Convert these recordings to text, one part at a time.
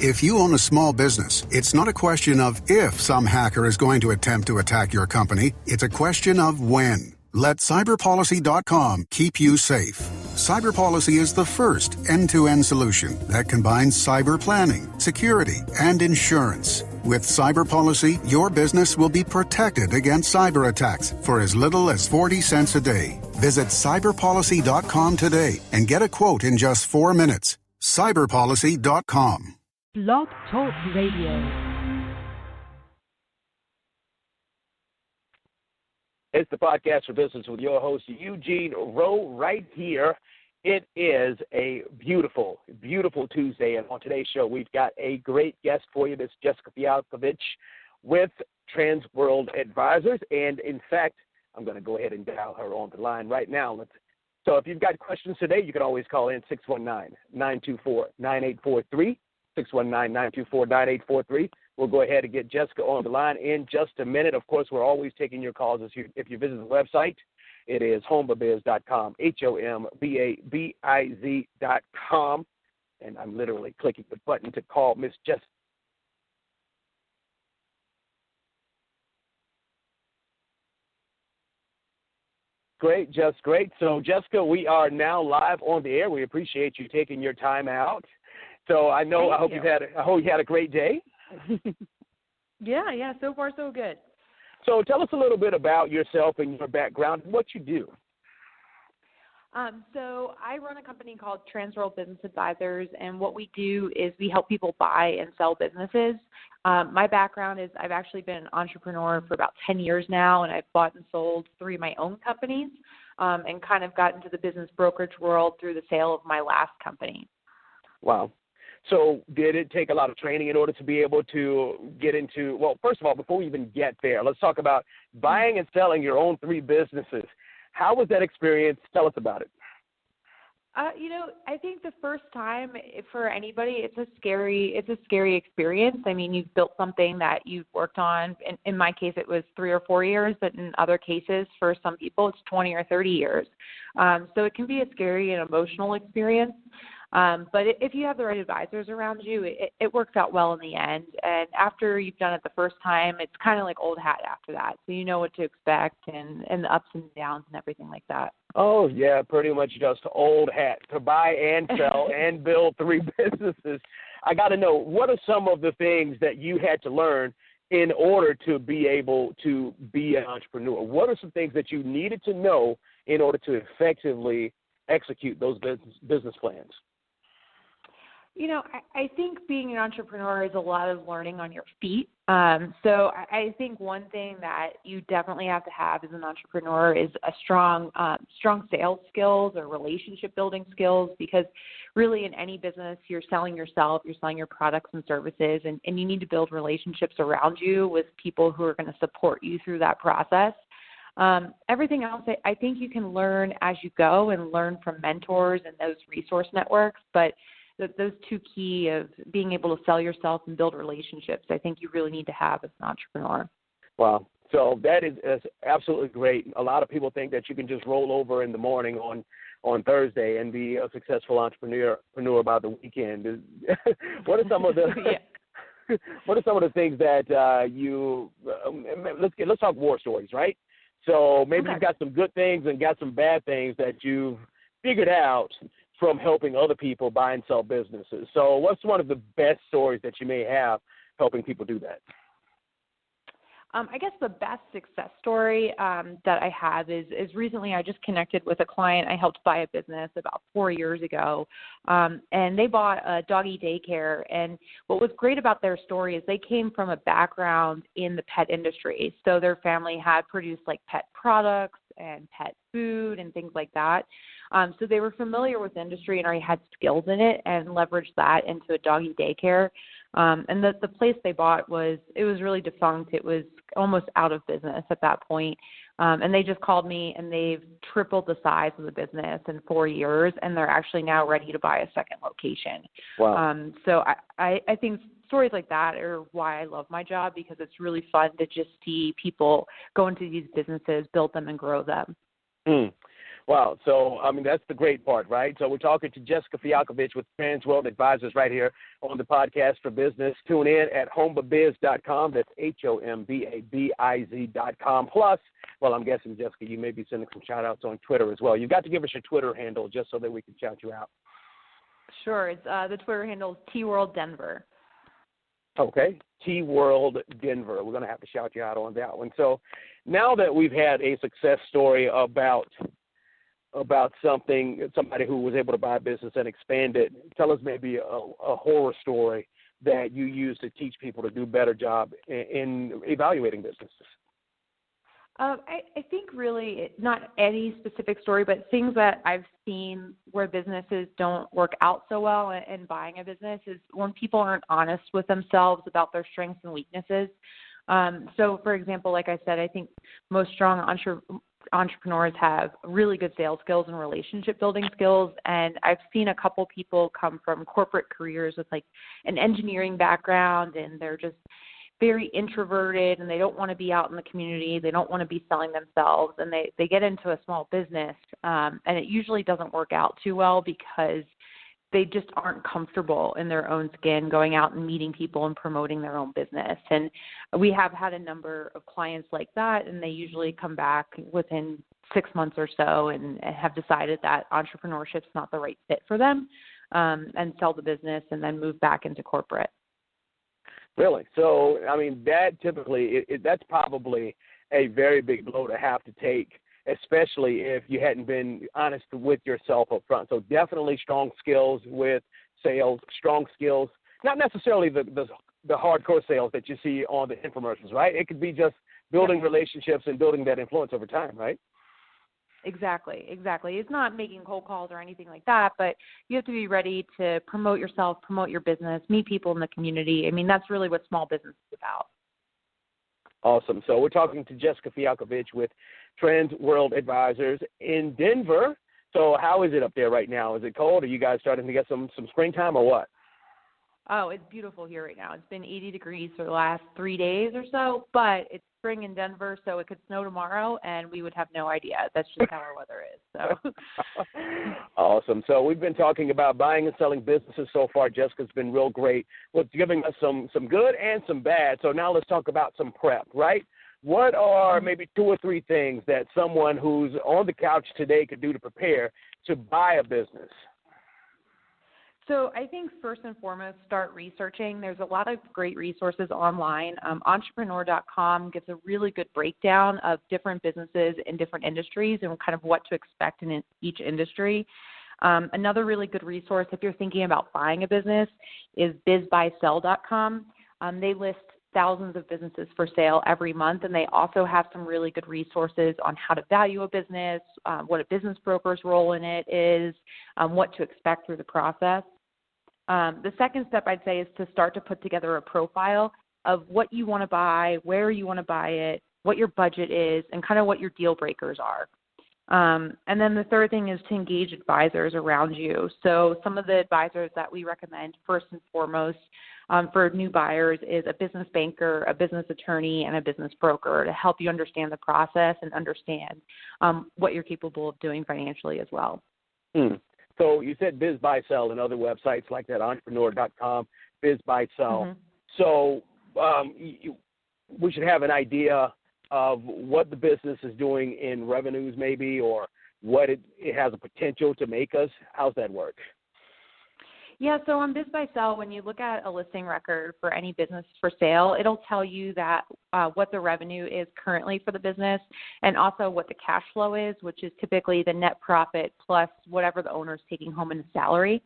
If you own a small business, it's not a question of if some hacker is going to attempt to attack your company. It's a question of when. Let cyberpolicy.com keep you safe. CyberPolicy is the first end-to-end solution that combines cyber planning, security, and insurance. With CyberPolicy, your business will be protected against cyber attacks for as little as 40 cents a day. Visit cyberpolicy.com today and get a quote in just 4 minutes. cyberpolicy.com. Blog Talk Radio. It's the podcast for business with your host, Eugene Rho, right here. It is a beautiful, beautiful Tuesday, and on today's show, we've got a great guest for you, Miss Jessica Fialkovich with Transworld Advisors, and in fact, I'm going to go ahead and dial her on the line right now. So if you've got questions today, you can always call in 619-924-9843, 619-924-9843. We'll go ahead and get Jessica on the line in just a minute. Of course, we're always taking your calls if you visit the website. It is homebabiz.com, HOMBABIZ.com. And I'm literally clicking the button to call Miss Jessica. Great, just great. So, Jessica, we are now live on the air. We appreciate you taking your time out. So I hope you had a great day. Yeah, so far so good. So tell us a little bit about yourself and your background and what you do. So I run a company called Transworld Business Advisors, and what we do is we help people buy and sell businesses. My background is I've actually been an entrepreneur for about 10 years now, and I've bought and sold 3 of my own companies and kind of got into the business brokerage world through the sale of my last company. Wow. So did it take a lot of training in order to be able to get into, well, first of all, before we even get there, let's talk about buying and selling your own 3 businesses. How was that experience? Tell us about it. I think the first time for anybody, it's a scary experience. I mean, you've built something that you've worked on. In my case, it was 3 or 4 years, but in other cases, for some people, it's 20 or 30 years. So it can be a scary and emotional experience. But if you have the right advisors around you, it works out well in the end. And after you've done it the first time, it's kind of like old hat after that. So you know what to expect and the ups and downs and everything like that. Oh, yeah, pretty much just old hat to buy and sell and build 3 businesses. I got to know, what are some of the things that you had to learn in order to be able to be an entrepreneur? What are some things that you needed to know in order to effectively execute those business plans? I think being an entrepreneur is a lot of learning on your feet. So I think one thing that you definitely have to have as an entrepreneur is a strong sales skills or relationship building skills, because really in any business, you're selling yourself, you're selling your products and services, and you need to build relationships around you with people who are going to support you through that process. Everything else, I think you can learn as you go and learn from mentors and those resource networks, but those 2 key of being able to sell yourself and build relationships, I think you really need to have as an entrepreneur. Wow. So that is absolutely great. A lot of people think that you can just roll over in the morning on Thursday and be a successful entrepreneur by the weekend. What are some of the What are some of the things that let's talk war stories, right? So maybe you've got some good things and got some bad things that you've figured out from helping other people buy and sell businesses. So what's one of the best stories that you may have helping people do that? I guess the best success story that I have is recently I just connected with a client. I helped buy a business about 4 years ago, and they bought a doggy daycare. And what was great about their story is they came from a background in the pet industry. So their family had produced like pet products and pet food and things like that. So they were familiar with the industry and already had skills in it and leveraged that into a doggy daycare. And the place they bought was really defunct. It was almost out of business at that point. And they just called me, and they've tripled the size of the business in 4 years, and they're actually now ready to buy a second location. Wow. So I think stories like that are why I love my job, because it's really fun to just see people go into these businesses, build them, and grow them. Wow. So, I mean, that's the great part, right? So we're talking to Jessica Fialkovich with Transworld Advisors right here on the podcast for business. Tune in at hombabiz.com. That's HOMBABIZ.com. Plus, well, I'm guessing, Jessica, you may be sending some shout-outs on Twitter as well. You've got to give us your Twitter handle just so that we can shout you out. Sure. It's the Twitter handle is TWorldDenver. Okay, T-World Denver. We're going to have to shout you out on that one. So now that we've had a success story about somebody who was able to buy a business and expand it, tell us maybe a horror story that you use to teach people to do a better job in evaluating businesses. I think really not any specific story, but things that I've seen where businesses don't work out so well in buying a business is when people aren't honest with themselves about their strengths and weaknesses. So, for example, like I said, I think most strong entrepreneurs have really good sales skills and relationship building skills. And I've seen a couple people come from corporate careers with like an engineering background, and they're just very introverted and they don't want to be out in the community. They don't want to be selling themselves, and they get into a small business and it usually doesn't work out too well because they just aren't comfortable in their own skin going out and meeting people and promoting their own business. And we have had a number of clients like that, and they usually come back within 6 months or so and have decided that entrepreneurship's not the right fit for them, and sell the business and then move back into corporate. Really? So, I mean, that typically, that's probably a very big blow to have to take, especially if you hadn't been honest with yourself up front. So definitely strong skills with sales, strong skills, not necessarily the hardcore sales that you see on the infomercials, right? It could be just building relationships and building that influence over time, right? Exactly. It's not making cold calls or anything like that, but you have to be ready to promote yourself, promote your business, meet people in the community. I mean, that's really what small business is about. Awesome. So we're talking to Jessica Fialkovich with Transworld Advisors in Denver. So how is it up there right now? Is it cold? Are you guys starting to get some springtime or what? Oh, it's beautiful here right now. It's been 80 degrees for the last 3 days or so, but it's spring in Denver, so it could snow tomorrow, and we would have no idea. That's just how our weather is. So. Awesome. So we've been talking about buying and selling businesses so far. Jessica's been real great with giving us some good and some bad. So now let's talk about some prep, right? What are maybe 2 or 3 things that someone who's on the couch today could do to prepare to buy a business? So I think first and foremost, start researching. There's a lot of great resources online. Entrepreneur.com gives a really good breakdown of different businesses in different industries and kind of what to expect in each industry. Another really good resource if you're thinking about buying a business is bizbuysell.com. They list thousands of businesses for sale every month, and they also have some really good resources on how to value a business, what a business broker's role in it is, what to expect through the process. The second step I'd say is to start to put together a profile of what you want to buy, where you want to buy it, what your budget is, and kind of what your deal breakers are. And then the third thing is to engage advisors around you. So some of the advisors that we recommend first and foremost for new buyers is a business banker, a business attorney, and a business broker to help you understand the process and understand what you're capable of doing financially as well. So you said Biz Buy Sell and other websites like that, entrepreneur.com, Biz Buy Sell. Mm-hmm. So we should have an idea of what the business is doing in revenues maybe, or what it has a potential to make us. How's that work? Yeah, so on Biz Buy Sell, when you look at a listing record for any business for sale, it'll tell you that what the revenue is currently for the business and also what the cash flow is, which is typically the net profit plus whatever the owner is taking home in a salary.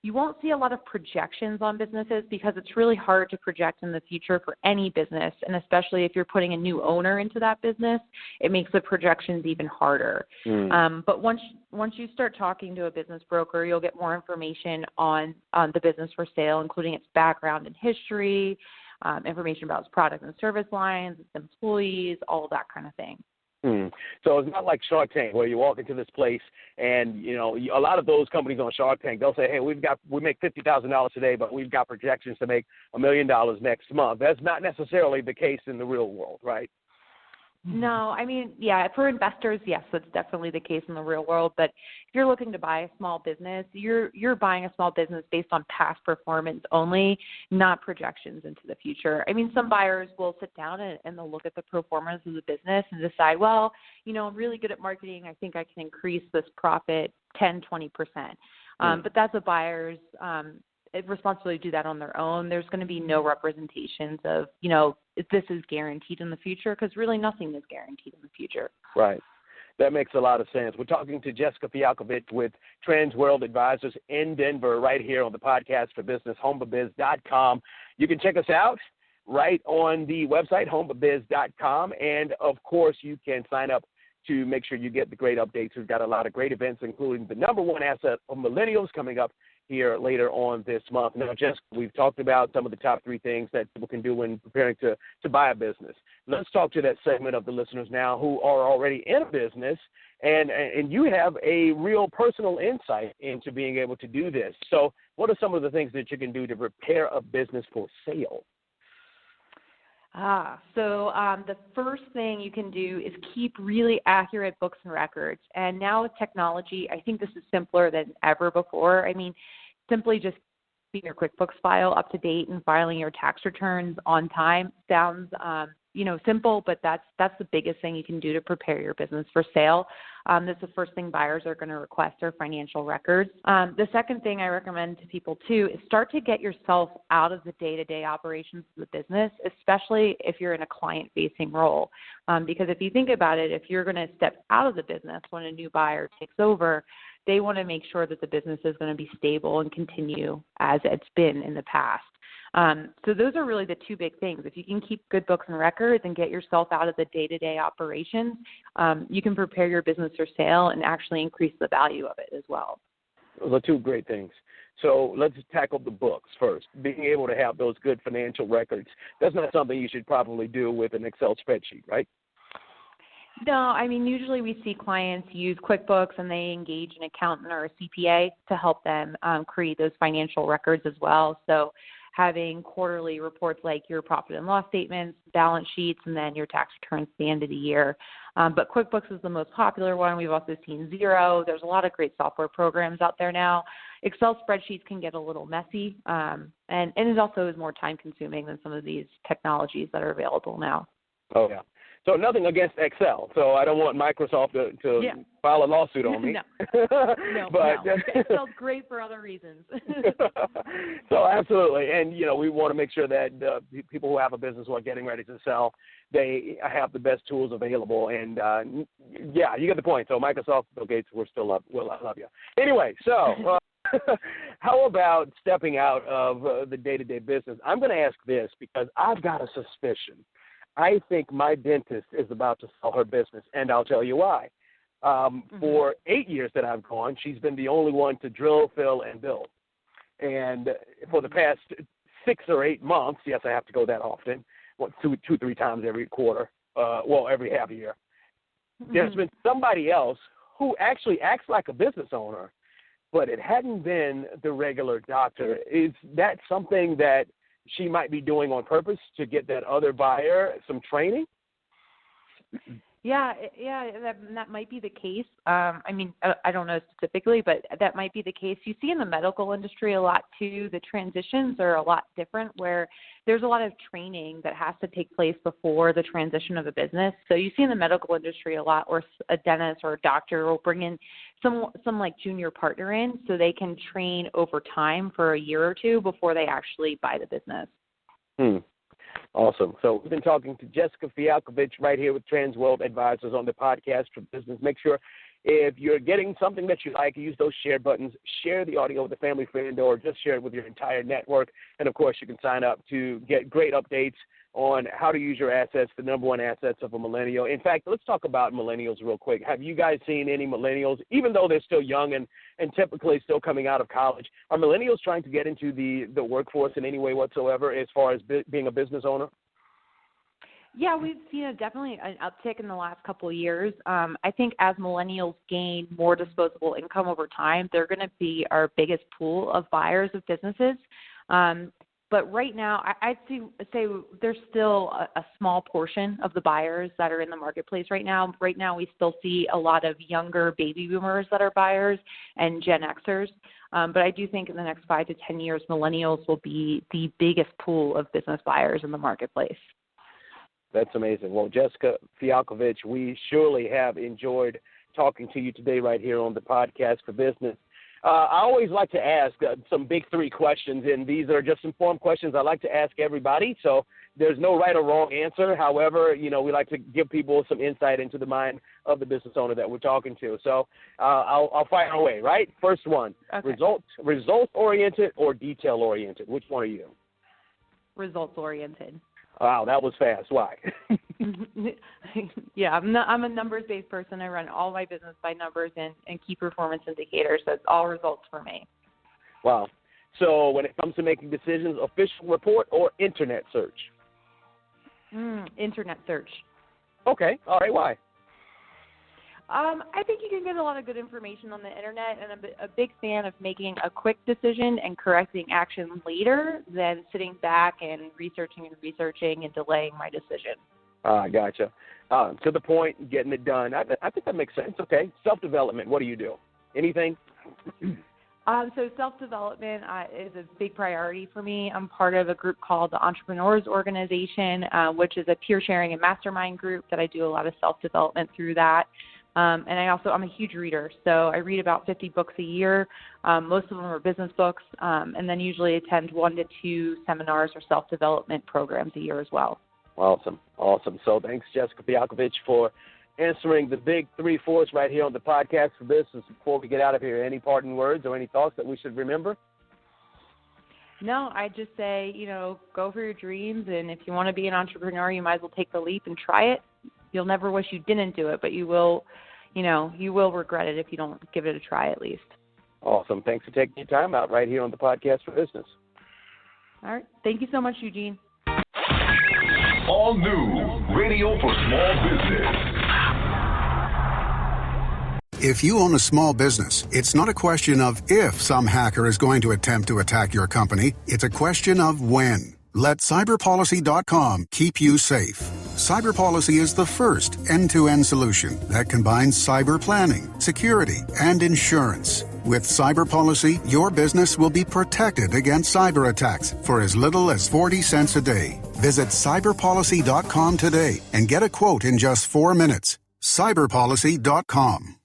You won't see a lot of projections on businesses because it's really hard to project in the future for any business, and especially if you're putting a new owner into that business, it makes the projections even harder. But once you start talking to a business broker, you'll get more information on the business for sale, including its background and history, information about its product and service lines, its employees, all of that kind of thing. So it's not like Shark Tank where you walk into this place and, you know, a lot of those companies on Shark Tank, they'll say, hey, we make $50,000 today, but we've got projections to make $1 million next month. That's not necessarily the case in the real world, right? No, I mean, yeah, for investors, yes, that's definitely the case in the real world. But if you're looking to buy a small business, you're buying a small business based on past performance only, not projections into the future. I mean, some buyers will sit down and they'll look at the performance of the business and decide, well, I'm really good at marketing. I think I can increase this profit 10, 20%. But that's a buyer's responsibility to do that on their own. There's going to be no representations of, if this is guaranteed in the future, because really nothing is guaranteed in the future. Right. That makes a lot of sense. We're talking to Jessica Fialkovich with Transworld Advisors in Denver right here on the Podcast for Business, homeforbiz.com. You can check us out right on the website, homeforbiz.com. And, of course, you can sign up to make sure you get the great updates. We've got a lot of great events, including the number one asset of millennials coming up here later on this month. Now, Jessica, we've talked about some of the top three things that people can do when preparing to buy a business. Let's talk to that segment of the listeners now who are already in a business, and you have a real personal insight into being able to do this. So what are some of the things that you can do to prepare a business for sale? So the first thing you can do is keep really accurate books and records. And now with technology, I think this is simpler than ever before. I mean, simply just keeping your QuickBooks file up to date and filing your tax returns on time sounds, simple, but that's the biggest thing you can do to prepare your business for sale. That's the first thing buyers are going to request, are financial records. The second thing I recommend to people too is start to get yourself out of the day-to-day operations of the business, especially if you're in a client-facing role. Because if you think about it, if you're going to step out of the business when a new buyer takes over, they want to make sure that the business is going to be stable and continue as it's been in the past. So those are really the two big things. If you can keep good books and records and get yourself out of the day-to-day operations, you can prepare your business for sale and actually increase the value of it as well. Those are two great things. So let's tackle the books first. Being able to have those good financial records, that's not something you should probably do with an Excel spreadsheet, right? No, I mean, usually we see clients use QuickBooks and they engage an accountant or a CPA to help them create those financial records as well. So having quarterly reports like your profit and loss statements, balance sheets, and then your tax returns at the end of the year. But QuickBooks is the most popular one. We've also seen Xero. There's a lot of great software programs out there now. Excel spreadsheets can get a little messy, and it also is more time-consuming than some of these technologies that are available now. Oh, yeah. So nothing against Excel. So I don't want Microsoft to file a lawsuit on me. No. But Excel's great for other reasons. So absolutely. And, we want to make sure that people who have a business who are getting ready to sell, they have the best tools available. And, you get the point. So Microsoft, Bill Gates, I love you. Anyway, so how about stepping out of the day-to-day business? I'm going to ask this because I've got a suspicion. I think my dentist is about to sell her business, and I'll tell you why. For 8 years that I've gone, she's been the only one to drill, fill, and build. And for the past 6 or 8 months, yes, I have to go that often, 2-3 times every quarter, every half a year. There's been somebody else who actually acts like a business owner, but it hadn't been the regular doctor. Is that something that she might be doing on purpose to get that other buyer some training? Yeah, that might be the case. I don't know specifically, but that might be the case. You see in the medical industry a lot too. The transitions are a lot different, where there's a lot of training that has to take place before the transition of a business. So you see in the medical industry a lot, or a dentist or a doctor will bring in some like junior partner in, so they can train over time for a year or two before they actually buy the business. Awesome. So we've been talking to Jessica Fialkovich right here with Transworld Advisors on the Podcast for Business. Make sure if you're getting something that you like, use those share buttons, share the audio with a family friend, or just share it with your entire network. And, of course, you can sign up to get great updates on how to use your assets, the number one assets of a millennial. In fact, let's talk about millennials real quick. Have you guys seen any millennials, even though they're still young and typically still coming out of college, are millennials trying to get into the workforce in any way whatsoever as far as being a business owner? Yeah, we've seen definitely an uptick in the last couple of years. I think as millennials gain more disposable income over time, they're going to be our biggest pool of buyers of businesses. But right now, I'd say there's still a small portion of the buyers that are in the marketplace right now. Right now, we still see a lot of younger baby boomers that are buyers and Gen Xers. But I do think in the next 5 to 10 years, millennials will be the biggest pool of business buyers in the marketplace. That's amazing. Well, Jessica Fialkovich, we surely have enjoyed talking to you today right here on the Podcast for Business. I always like to ask some big three questions, and these are just informed questions I like to ask everybody. So there's no right or wrong answer. However, we like to give people some insight into the mind of the business owner that we're talking to. So I'll fire away, right? First one, okay. Results-oriented or detail-oriented? Which one are you? Results-oriented. Wow, that was fast. Why? Yeah, I'm a numbers-based person. I run all my business by numbers and key performance indicators. So it's all results for me. Wow. So when it comes to making decisions, official report or internet search? Internet search. Okay. All right. Why? I think you can get a lot of good information on the internet, and I'm a big fan of making a quick decision and correcting action later than sitting back and researching and delaying my decision. Gotcha. To the point, getting it done. I think that makes sense. Okay. Self-development. What do you do? Anything? So self-development is a big priority for me. I'm part of a group called the Entrepreneurs Organization, which is a peer sharing and mastermind group that I do a lot of self-development through that. And I'm a huge reader, so I read about 50 books a year. Most of them are business books, and then usually attend 1 to 2 seminars or self-development programs a year as well. Awesome. So thanks, Jessica Fialkovich, for answering the big three for us right here on the Podcast for Business. Before we get out of here, any parting words or any thoughts that we should remember? No, I just say, go for your dreams, and if you want to be an entrepreneur, you might as well take the leap and try it. You'll never wish you didn't do it, but you will regret it if you don't give it a try at least. Awesome. Thanks for taking your time out right here on the Podcast for Business. All right. Thank you so much, Eugene. All new radio for small business. If you own a small business, it's not a question of if some hacker is going to attempt to attack your company. It's a question of when. Let cyberpolicy.com keep you safe. CyberPolicy is the first end-to-end solution that combines cyber planning, security, and insurance. With CyberPolicy, your business will be protected against cyber attacks for as little as 40 cents a day. Visit cyberpolicy.com today and get a quote in just 4 minutes. cyberpolicy.com.